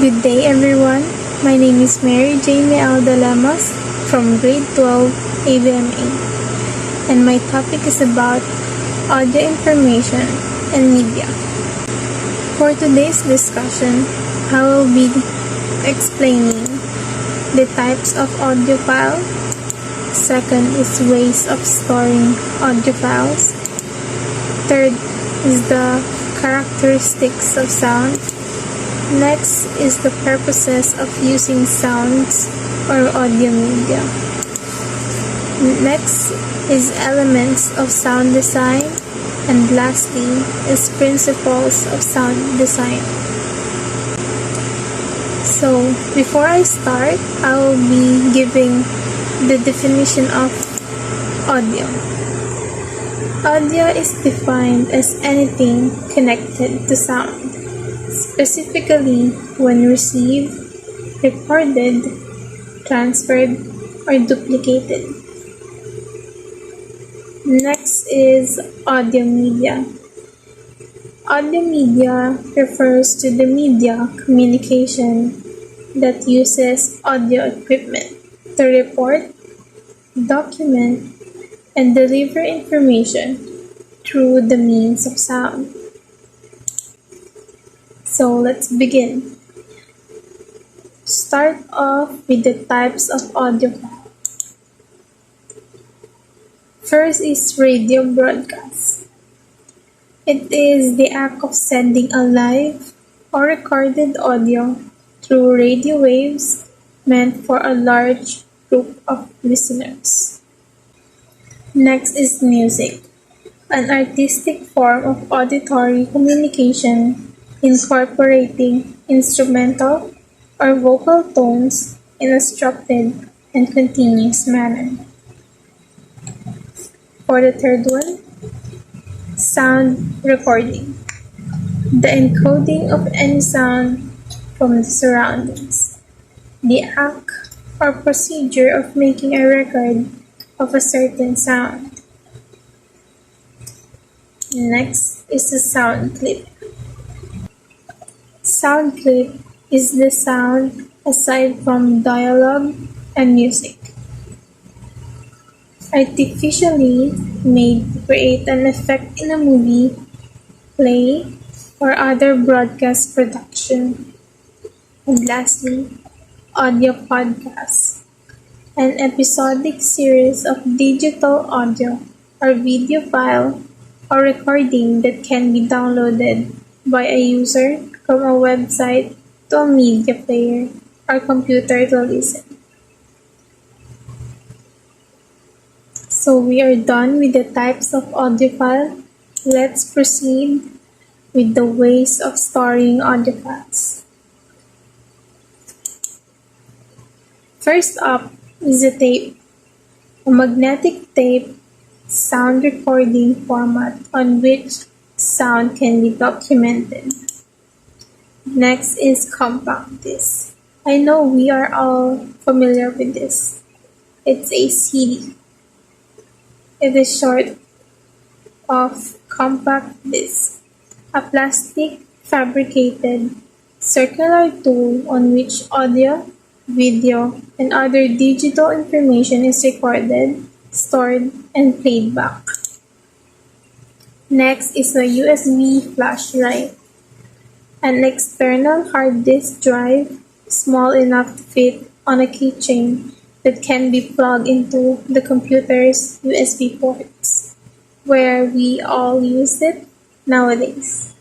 Good day everyone. My name is Mary Jane Leal from grade 12 ABMA, and my topic is about audio information and media. For today's discussion, I will be explaining the types of audio file. Second is ways of storing audio files. Third is the characteristics of sound. Next is the purposes of using sounds or audio media. Next is elements of sound design. And lastly is principles of sound design. So before I start, I will be giving the definition of audio. Audio is defined as anything connected to sound, specifically when received, recorded, transferred, or duplicated. Next is audio media. Audio media refers to the media communication that uses audio equipment to report, document, and deliver information through the means of sound. So let's begin. Start off with the types of audio files. First is radio broadcast. It is the act of sending a live or recorded audio through radio waves meant for a large group of listeners. Next is music, an artistic form of auditory communication incorporating instrumental or vocal tones in a structured and continuous manner. For the third one, sound recording, the encoding of any sound from the surroundings, the act or procedure of making a record of a certain sound. Next is the sound clip. Sound clip is the sound aside from dialogue and music, artificially made to create an effect in a movie, play, or other broadcast production. And lastly, audio podcast, an episodic series of digital audio or video file or recording that can be downloaded by a user from a website to a media player or computer to listen. So we are done with the types of audio file. Let's proceed with the ways of storing audio files. First up is a tape, a magnetic tape sound recording format on which sound can be documented. Next is compact disc. I know we are all familiar with this. It's a CD. It is short of compact disc, a plastic fabricated circular tool on which audio, video, and other digital information is recorded, stored, and played back. Next is a USB flash drive, an external hard disk drive small enough to fit on a keychain that can be plugged into the computer's USB ports, where we all use it nowadays.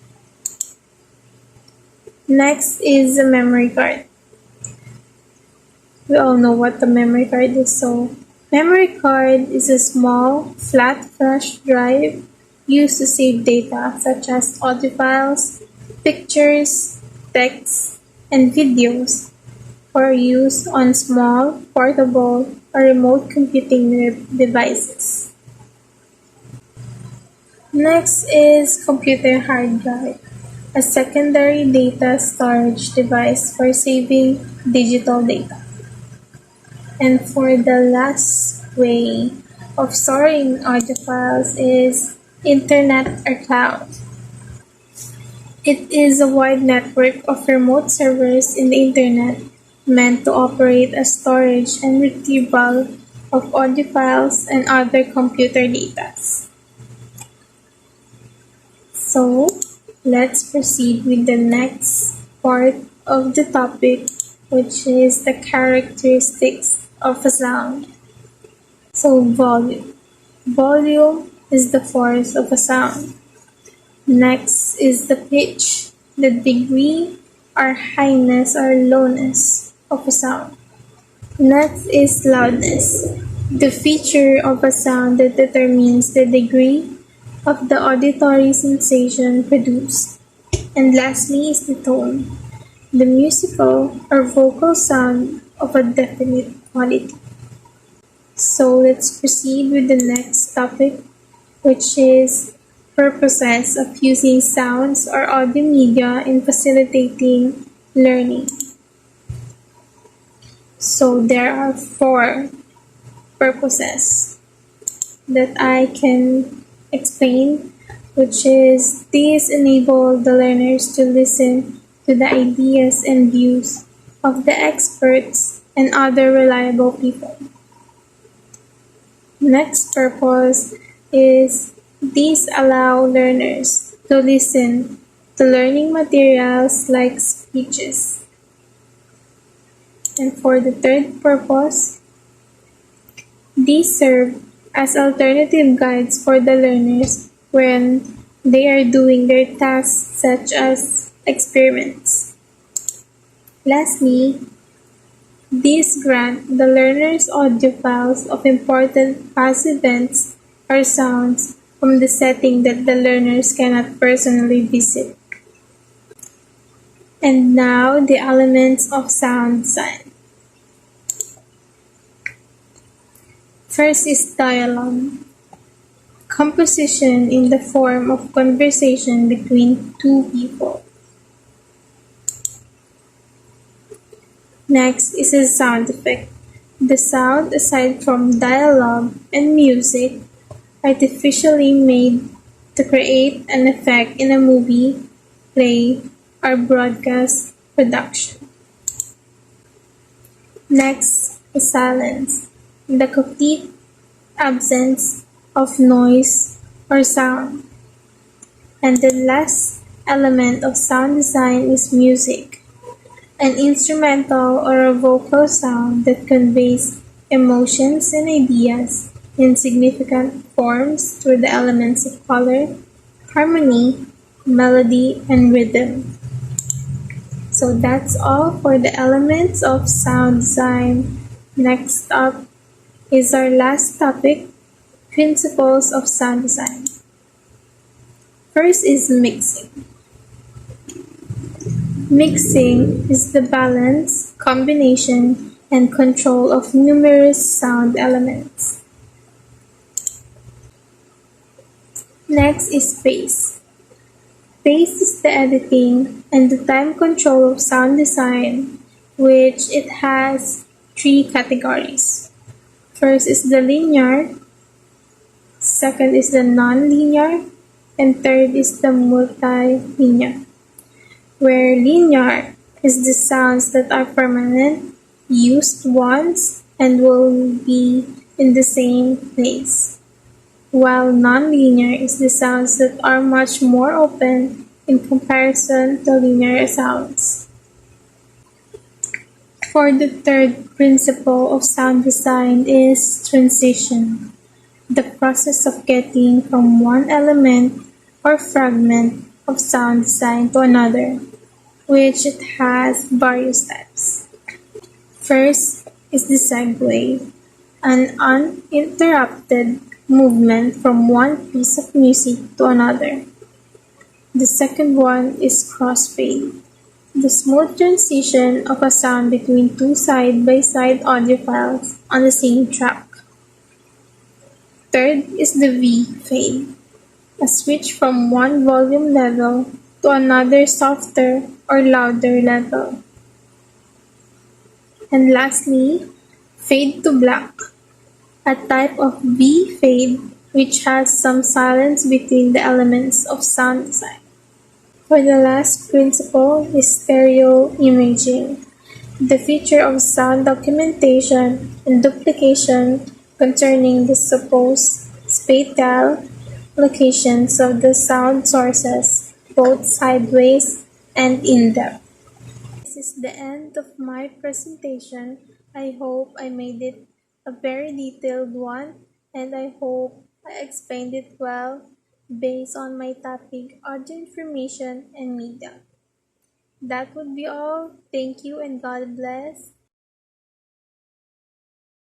Next is a memory card. We all know what the memory card is, so memory card is a small, flat flash drive used to save data such as audio files, pictures, text, and videos for use on small, portable, or remote computing devices. Next is computer hard drive, a secondary data storage device for saving digital data. And for the last way of storing audio files is internet or cloud. It is a wide network of remote servers in the Internet meant to operate as storage and retrieval of audio files and other computer data. So, let's proceed with the next part of the topic, which is the characteristics of a sound. So, volume. Volume is the force of a sound. Next is the pitch, the degree or highness or lowness of a sound. Next is loudness, the feature of a sound that determines the degree of the auditory sensation produced. And lastly is the tone, the musical or vocal sound of a definite quality. So let's proceed with the next topic, which is purposes of using sounds or audio media in facilitating learning. So there are four purposes that I can explain, which is these enable the learners to listen to the ideas and views of the experts and other reliable people. Next purpose is these allow learners to listen to learning materials like speeches. And for the third purpose, these serve as alternative guides for the learners when they are doing their tasks such as experiments. Lastly, these grant the learners audio files of important past events or sounds from the setting that the learners cannot personally visit. And now the elements of sound design. First is dialogue. Composition in the form of conversation between two people. Next is a sound effect. The sound, aside from dialogue and music, artificially made to create an effect in a movie, play, or broadcast production. Next is silence. The complete absence of noise or sound. And the last element of sound design is music, an instrumental or a vocal sound that conveys emotions and ideas in significant forms through the elements of color, harmony, melody, and rhythm. So that's all for the elements of sound design. Next up is our last topic, principles of sound design. First is mixing. Mixing is the balance, combination, and control of numerous sound elements. Next is phase. Phase is the editing and the time control of sound design, which it has three categories. First is the linear, second is the non-linear, and third is the multilinear, where linear is the sounds that are permanent, used once, and will be in the same place, while non-linear is the sounds that are much more open in comparison to linear sounds. For the third principle of sound design is transition, the process of getting from one element or fragment of sound design to another, which it has various types. First is the segue, an uninterrupted movement from one piece of music to another. The second one is crossfade, the smooth transition of a sound between two side-by-side audio files on the same track. Third is the V-fade, a switch from one volume level to another softer or louder level. And lastly, fade to black, a type of V-fade which has some silence between the elements of sound design. For the last principle is stereo imaging, the feature of sound documentation and duplication concerning the supposed spatial locations of the sound sources, both sideways and in depth. This is the end of my presentation. I hope I made it a very detailed one, and I hope I explained it well based on my topic audio information and media. That would be all. Thank you and God bless.